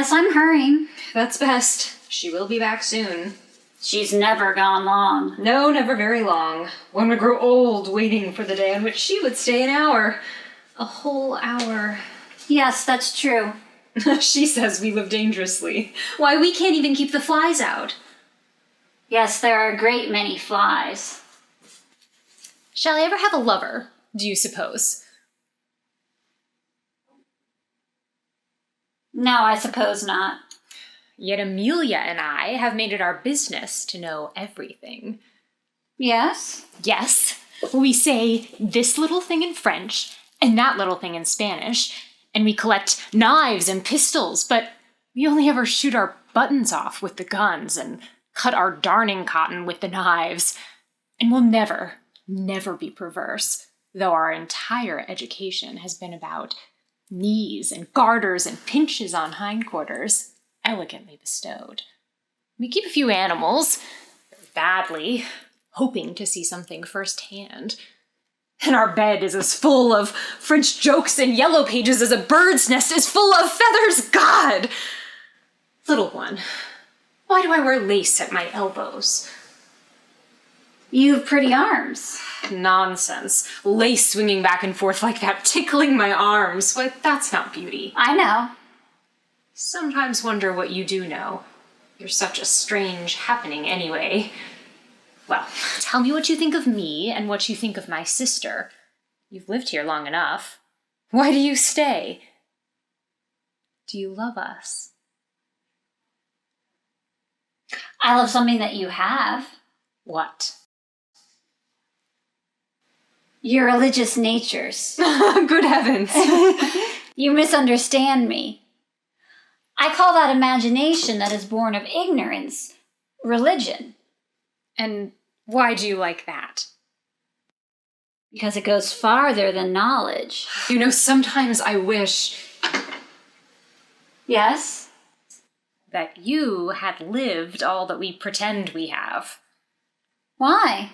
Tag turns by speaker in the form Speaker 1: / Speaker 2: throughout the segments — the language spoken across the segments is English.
Speaker 1: Yes, I'm hurrying.
Speaker 2: That's best. She will be back soon.
Speaker 1: She's never gone long.
Speaker 2: No, never very long. One would grow old waiting for the day on which she would stay an hour. A whole hour.
Speaker 1: Yes, that's true.
Speaker 2: She says we live dangerously. Why, we can't even keep the flies out.
Speaker 1: Yes, there are a great many flies.
Speaker 2: Shall I ever have a lover, do you suppose?
Speaker 1: No, I suppose not.
Speaker 2: Yet Amelia and I have made it our business to know everything.
Speaker 1: Yes?
Speaker 2: Yes, we say this little thing in French and that little thing in Spanish, and we collect knives and pistols, but we only ever shoot our buttons off with the guns and cut our darning cotton with the knives. And we'll never be perverse, though our entire education has been about knees and garters and pinches on hindquarters, elegantly bestowed. We keep a few animals, badly, hoping to see something firsthand. And our bed is as full of French jokes and yellow pages as a bird's nest is full of feathers. God! Little one, why do I wear lace at my elbows?
Speaker 1: You have pretty arms.
Speaker 2: Nonsense. Lace swinging back and forth like that, tickling my arms. Why, that's not beauty.
Speaker 1: I know.
Speaker 2: Sometimes wonder what you do know. You're such a strange happening anyway. Well, tell me what you think of me and what you think of my sister. You've lived here long enough. Why do you stay? Do you love us?
Speaker 1: I love something that you have.
Speaker 2: What?
Speaker 1: Your religious natures.
Speaker 2: Good heavens.
Speaker 1: You misunderstand me. I call that imagination that is born of ignorance religion.
Speaker 2: And why do you like that?
Speaker 1: Because it goes farther than knowledge.
Speaker 2: You know, sometimes I wish
Speaker 1: Yes?
Speaker 2: that you had lived all that we pretend we have.
Speaker 1: Why?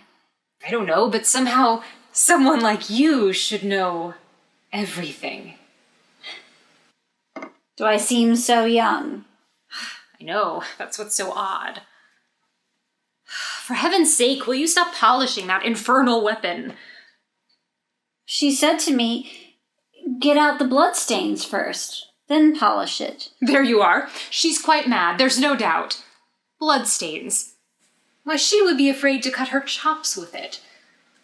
Speaker 2: I don't know, but somehow someone like you should know everything.
Speaker 1: Do I seem so young?
Speaker 2: I know, that's what's so odd. For heaven's sake, will you stop polishing that infernal weapon?
Speaker 1: She said to me, get out the bloodstains first, then polish it.
Speaker 2: There you are. She's quite mad, there's no doubt. Bloodstains. Why, she would be afraid to cut her chops with it.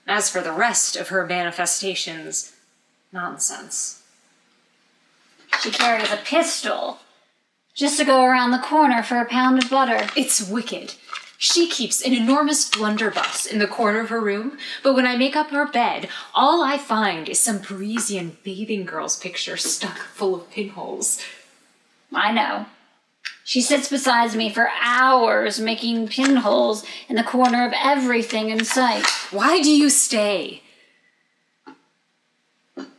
Speaker 2: As for the rest of her manifestations, nonsense.
Speaker 1: She carries a pistol, just to go around the corner for a pound of butter.
Speaker 2: It's wicked. She keeps an enormous blunderbuss in the corner of her room, but when I make up her bed, all I find is some Parisian bathing girl's picture stuck full of pinholes.
Speaker 1: I know. She sits beside me for hours making pinholes in the corner of everything in sight.
Speaker 2: Why do you stay?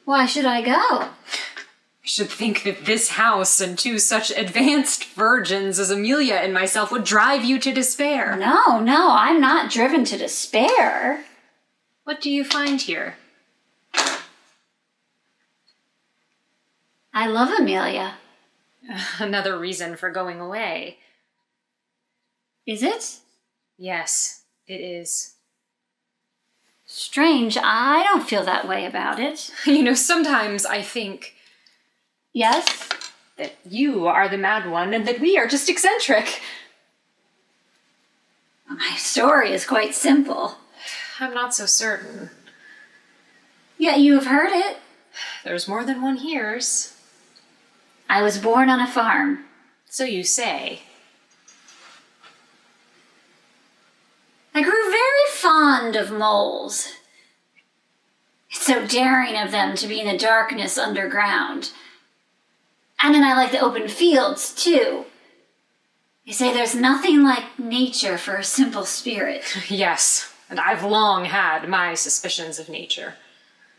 Speaker 1: Why should I go?
Speaker 2: I should think that this house and two such advanced virgins as Amelia and myself would drive you to despair.
Speaker 1: No, I'm not driven to despair.
Speaker 2: What do you find here?
Speaker 1: I love Amelia.
Speaker 2: Another reason for going away.
Speaker 1: Is it?
Speaker 2: Yes, it is.
Speaker 1: Strange, I don't feel that way about it.
Speaker 2: You know, sometimes I think
Speaker 1: Yes?
Speaker 2: that you are the mad one and that we are just eccentric.
Speaker 1: My story is quite simple.
Speaker 2: I'm not so certain.
Speaker 1: Yet you have heard it.
Speaker 2: There's more than one hears.
Speaker 1: I was born on a farm.
Speaker 2: So you say.
Speaker 1: I grew very fond of moles. It's so daring of them to be in the darkness underground. And then I like the open fields, too. They say there's nothing like nature for a simple spirit.
Speaker 2: Yes, and I've long had my suspicions of nature.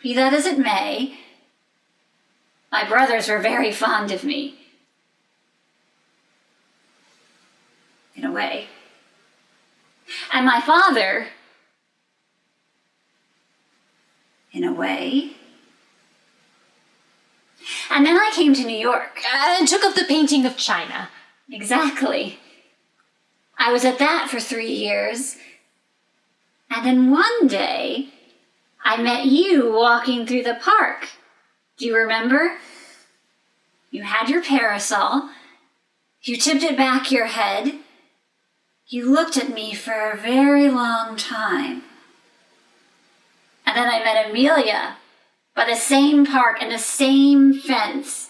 Speaker 1: Be that as it may, my brothers were very fond of me. In a way. And my father, in a way. And then I came to New York.
Speaker 2: And took up the painting of China.
Speaker 1: Exactly. I was at that for 3 years. And then one day, I met you walking through the park. Do you remember? You had your parasol. You tipped it back your head. You looked at me for a very long time. And then I met Amelia by the same park and the same fence.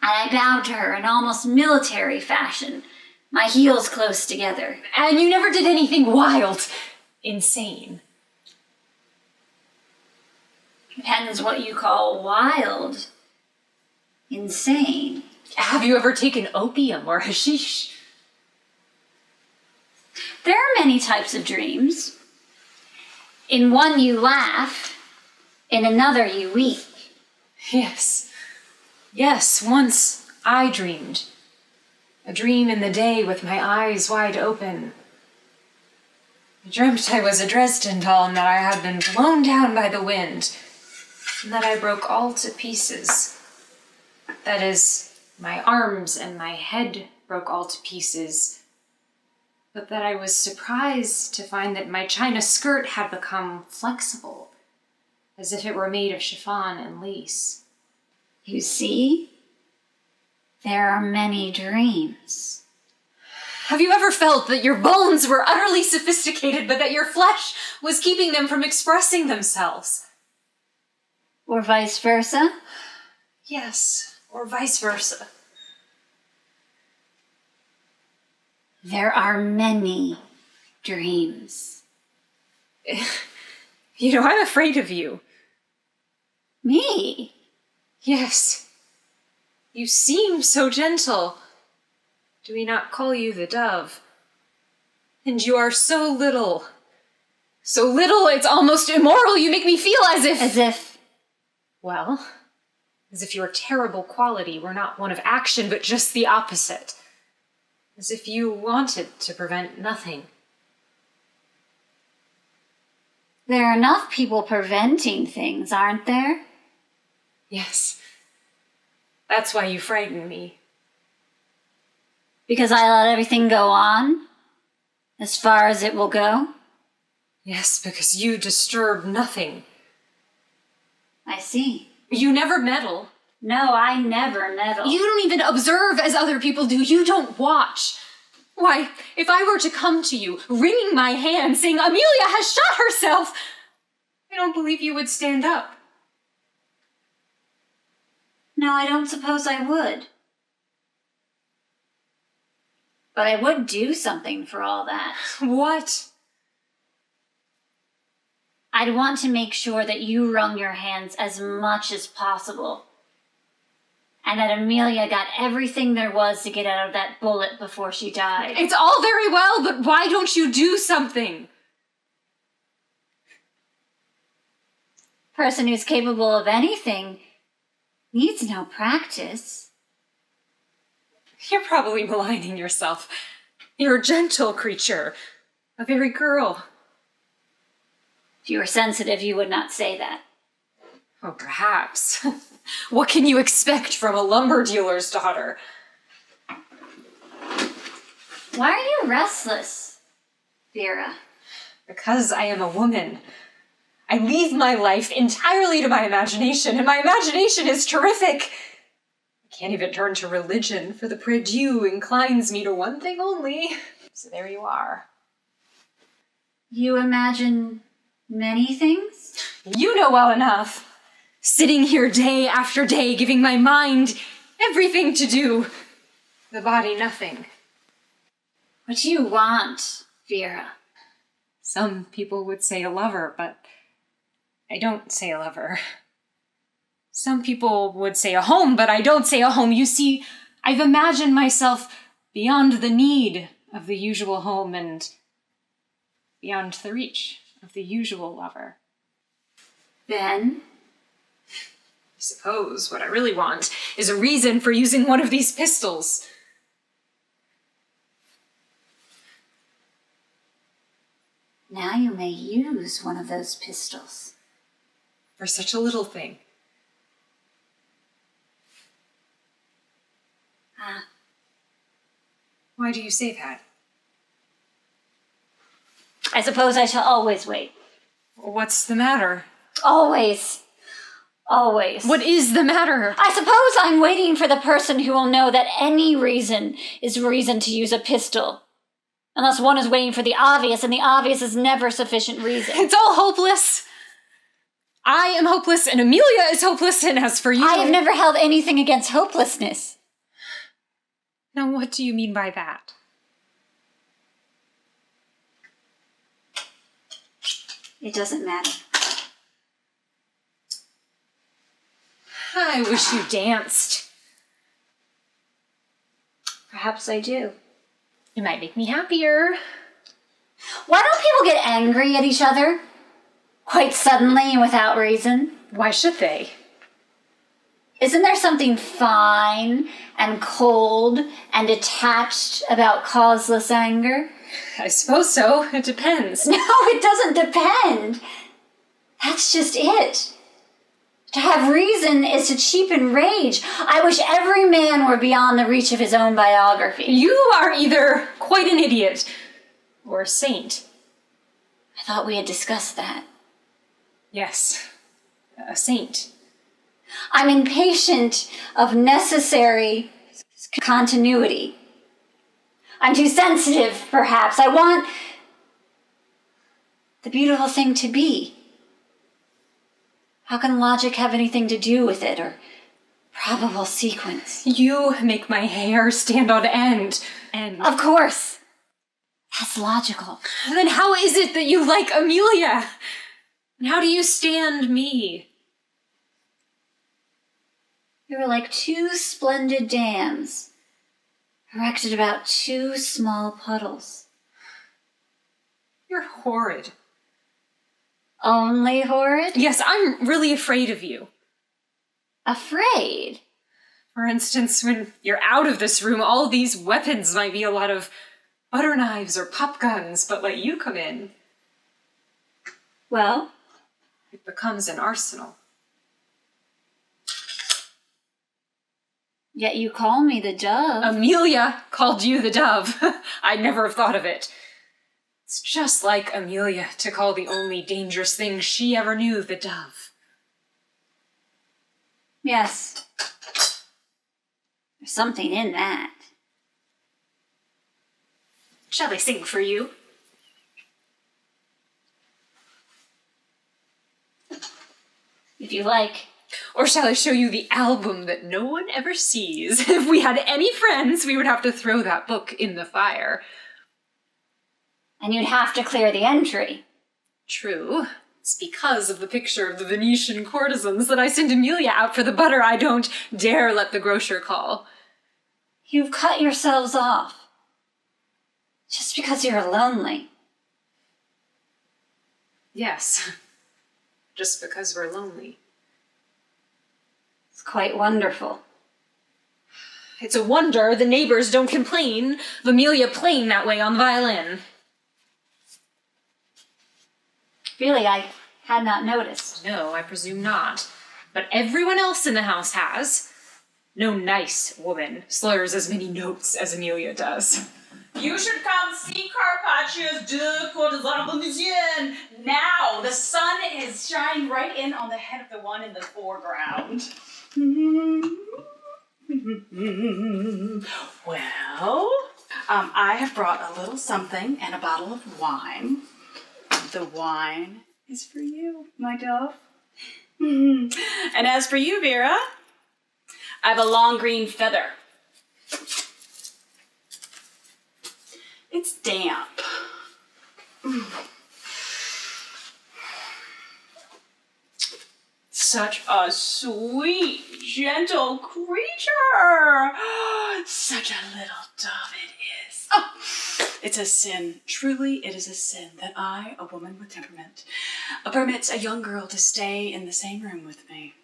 Speaker 1: And I bowed to her in almost military fashion, my heels close together.
Speaker 2: And you never did anything wild, insane.
Speaker 1: Depends what you call wild. Insane.
Speaker 2: Have you ever taken opium or hashish?
Speaker 1: There are many types of dreams. In one you laugh, in another you weep.
Speaker 2: Yes. Yes, once I dreamed. A dream in the day with my eyes wide open. I dreamt I was a Dresden doll and that I had been blown down by the wind, and that I broke all to pieces. That is, my arms and my head broke all to pieces, but that I was surprised to find that my china skirt had become flexible, as if it were made of chiffon and lace.
Speaker 1: You see? There are many dreams.
Speaker 2: Have you ever felt that your bones were utterly sophisticated, but that your flesh was keeping them from expressing themselves?
Speaker 1: Or vice versa?
Speaker 2: Yes, or vice versa.
Speaker 1: There are many dreams.
Speaker 2: You know, I'm afraid of you.
Speaker 1: Me?
Speaker 2: Yes. You seem so gentle. Do we not call you the dove? And you are so little. So little, it's almost immoral. You make me feel as if...
Speaker 1: As if...
Speaker 2: Well, as if your terrible quality were not one of action, but just the opposite. As if you wanted to prevent nothing.
Speaker 1: There are enough people preventing things, aren't there?
Speaker 2: Yes. That's why you frighten me.
Speaker 1: Because I let everything go on? As far as it will go?
Speaker 2: Yes, because you disturb nothing.
Speaker 1: I see.
Speaker 2: You never meddle.
Speaker 1: No, I never meddle.
Speaker 2: You don't even observe as other people do. You don't watch. Why, if I were to come to you, wringing my hand, saying, Amelia has shot herself, I don't believe you would stand up.
Speaker 1: No, I don't suppose I would. But I would do something for all that.
Speaker 2: What?
Speaker 1: I'd want to make sure that you wrung your hands as much as possible. And that Amelia got everything there was to get out of that bullet before she died.
Speaker 2: It's all very well, but why don't you do something?
Speaker 1: Person who's capable of anything needs no practice.
Speaker 2: You're probably maligning yourself. You're a gentle creature. A very girl.
Speaker 1: If you were sensitive, you would not say that.
Speaker 2: Oh, perhaps. What can you expect from a lumber dealer's daughter?
Speaker 1: Why are you restless, Vera?
Speaker 2: Because I am a woman. I leave my life entirely to my imagination, and my imagination is terrific. I can't even turn to religion, for the prie-dieu inclines me to one thing only. So there you are.
Speaker 1: You imagine many things?
Speaker 2: You know well enough. Sitting here day after day, giving my mind everything to do, the body nothing.
Speaker 1: What do you want, Vera?
Speaker 2: Some people would say a lover, but I don't say a lover. Some people would say a home, but I don't say a home. You see, I've imagined myself beyond the need of the usual home and beyond the reach of the usual lover.
Speaker 1: Then?
Speaker 2: I suppose what I really want is a reason for using one of these pistols.
Speaker 1: Now you may use one of those pistols.
Speaker 2: For such a little thing. Why do you say that?
Speaker 1: I suppose I shall always wait.
Speaker 2: What's the matter?
Speaker 1: Always. Always.
Speaker 2: What is the matter?
Speaker 1: I suppose I'm waiting for the person who will know that any reason is reason to use a pistol. Unless one is waiting for the obvious, and the obvious is never sufficient reason.
Speaker 2: It's all hopeless. I am hopeless, and Amelia is hopeless, and as for you...
Speaker 1: I have never held anything against hopelessness.
Speaker 2: Now, what do you mean by that?
Speaker 1: It doesn't matter.
Speaker 2: I wish you danced.
Speaker 1: Perhaps I do.
Speaker 2: It might make me happier.
Speaker 1: Why don't people get angry at each other? Quite suddenly and without reason?
Speaker 2: Why should they?
Speaker 1: Isn't there something fine and cold and detached about causeless anger?
Speaker 2: I suppose so. It depends.
Speaker 1: No, it doesn't depend. That's just it. To have reason is to cheapen rage. I wish every man were beyond the reach of his own biography.
Speaker 2: You are either quite an idiot or a saint.
Speaker 1: I thought we had discussed that.
Speaker 2: Yes, a saint.
Speaker 1: I'm impatient of necessary continuity. I'm too sensitive, perhaps. I want the beautiful thing to be. How can logic have anything to do with it, or probable sequence?
Speaker 2: You make my hair stand on end.
Speaker 1: Of course. That's logical.
Speaker 2: Then how is it that you like Amelia? And how do you stand me?
Speaker 1: We were like two splendid dams, erected about two small puddles.
Speaker 2: You're horrid.
Speaker 1: Only horrid?
Speaker 2: Yes, I'm really afraid of you.
Speaker 1: Afraid?
Speaker 2: For instance, when you're out of this room, all these weapons might be a lot of butter knives or pop guns, but let you come in,
Speaker 1: Well,
Speaker 2: it becomes an arsenal.
Speaker 1: yet you call me the dove.
Speaker 2: Amelia called you the dove. I'd never have thought of it. It's just like Amelia to call the only dangerous thing she ever knew the dove.
Speaker 1: Yes. There's something in that.
Speaker 2: Shall I sing for you?
Speaker 1: If you like.
Speaker 2: Or shall I show you the album that no one ever sees? If we had any friends, we would have to throw that book in the fire.
Speaker 1: And you'd have to clear the entry.
Speaker 2: True. It's because of the picture of the Venetian courtesans that I sent Amelia out for the butter I don't dare let the grocer call.
Speaker 1: You've cut yourselves off. Just because you're lonely.
Speaker 2: Yes. Just because we're lonely.
Speaker 1: It's quite wonderful.
Speaker 2: It's a wonder the neighbors don't complain of Amelia playing that way on the violin.
Speaker 1: Really, I had not noticed.
Speaker 2: No, I presume not. But everyone else in the house has. No nice woman slurs as many notes as Amelia does.
Speaker 3: You should come see Carpaccio's De Courtisan Parisienne. Now, the sun is shining right in on the head of the one in the foreground. Well, I have brought a little something and a bottle of wine. The wine is for you, my dove. And as for you, Vera, I have a long green feather. It's damp. Such a sweet, gentle creature. Such a little dove it is. Oh, it's a sin. Truly, it is a sin that I, a woman with temperament, permits a young girl to stay in the same room with me.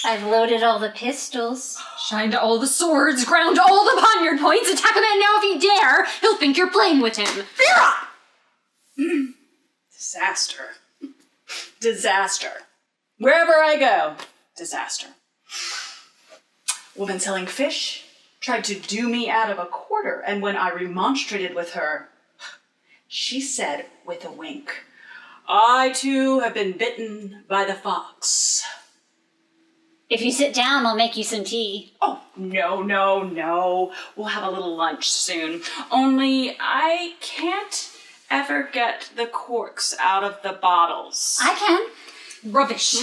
Speaker 1: I've loaded all the pistols.
Speaker 2: Shined all the swords, ground all the poniard points, attack a man now if you dare! He'll think you're playing with him.
Speaker 3: Vera! Disaster. Disaster. Wherever I go, disaster. Woman selling fish, tried to do me out of a quarter, and when I remonstrated with her, she said with a wink, "I too have been bitten by the fox."
Speaker 1: If you sit down, I'll make you some tea.
Speaker 3: Oh, no. We'll have a little lunch soon. Only I can't ever get the corks out of the bottles.
Speaker 1: I can.
Speaker 2: Rubbish.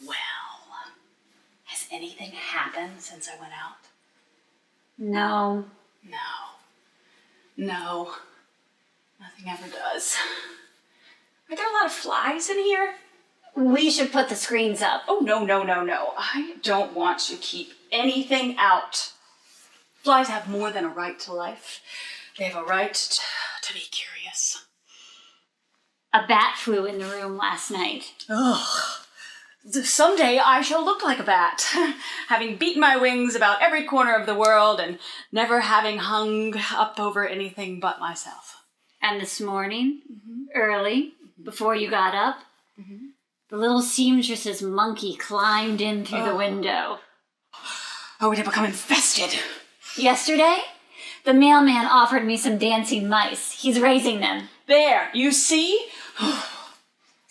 Speaker 3: Well, has anything happened since I went out?
Speaker 1: No.
Speaker 3: No. Nothing ever does. Are there a lot of flies in here?
Speaker 1: We should put the screens up.
Speaker 3: Oh, no. I don't want to keep anything out. Flies have more than a right to life. They have a right to be curious.
Speaker 1: A bat flew in the room last night.
Speaker 3: Ugh. Someday I shall look like a bat, having beaten my wings about every corner of the world and never having hung up over anything but myself.
Speaker 1: And this morning, early, before you got up, the little seamstress's monkey climbed in through the window.
Speaker 3: Oh, we'd have become infested.
Speaker 1: Yesterday, the mailman offered me some dancing mice. He's raising them.
Speaker 3: There, you see?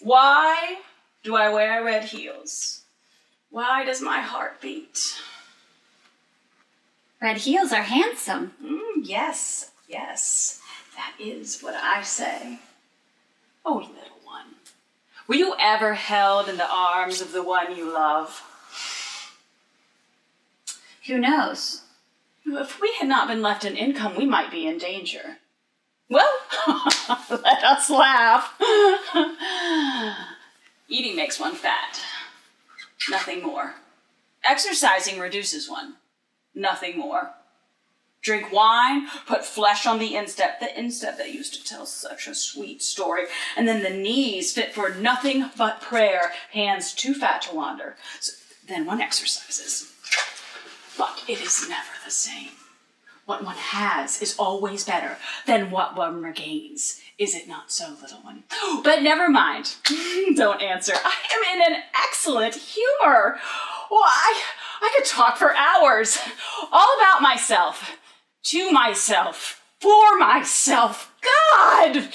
Speaker 3: Why do I wear red heels? Why does my heart beat?
Speaker 1: Red heels are handsome.
Speaker 3: Yes. That is what I say. Oh, little one. Were you ever held in the arms of the one you love?
Speaker 1: Who knows?
Speaker 3: If we had not been left an income, we might be in danger. Well, let us laugh. Eating makes one fat. Nothing more. Exercising reduces one. Nothing more. Drink wine, put flesh on the instep that used to tell such a sweet story, and then the knees fit for nothing but prayer, hands too fat to wander. So then one exercises. But it is never the same. What one has is always better than what one regains. Is it not so, little one? But never mind. Don't answer. I am in an excellent humor. Well, I could talk for hours. All about myself. To myself. For myself. God!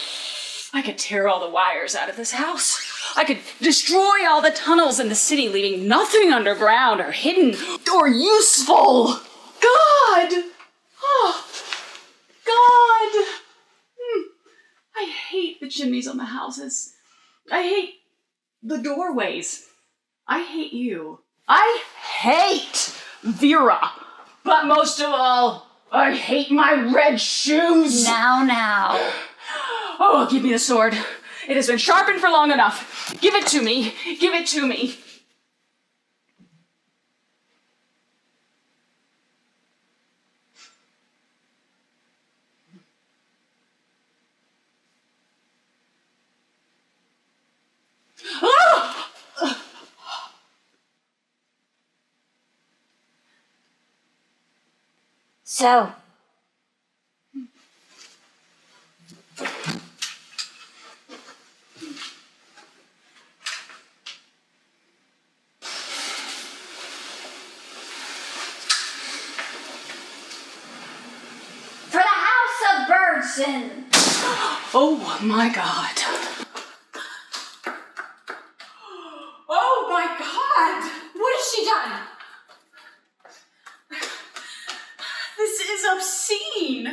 Speaker 3: I could tear all the wires out of this house. I could destroy all the tunnels in the city, leaving nothing underground or hidden or useful. God! Oh, God! I hate the chimneys on the houses. I hate the doorways. I hate you. I hate Vera. But most of all, I hate my red shoes.
Speaker 1: Now.
Speaker 3: Oh, give me the sword. It has been sharpened for long enough. Give it to me. Give it to me.
Speaker 1: So, for the House of Burgson.
Speaker 3: Oh my God. Oh my God.
Speaker 2: What has she done?
Speaker 3: This is obscene.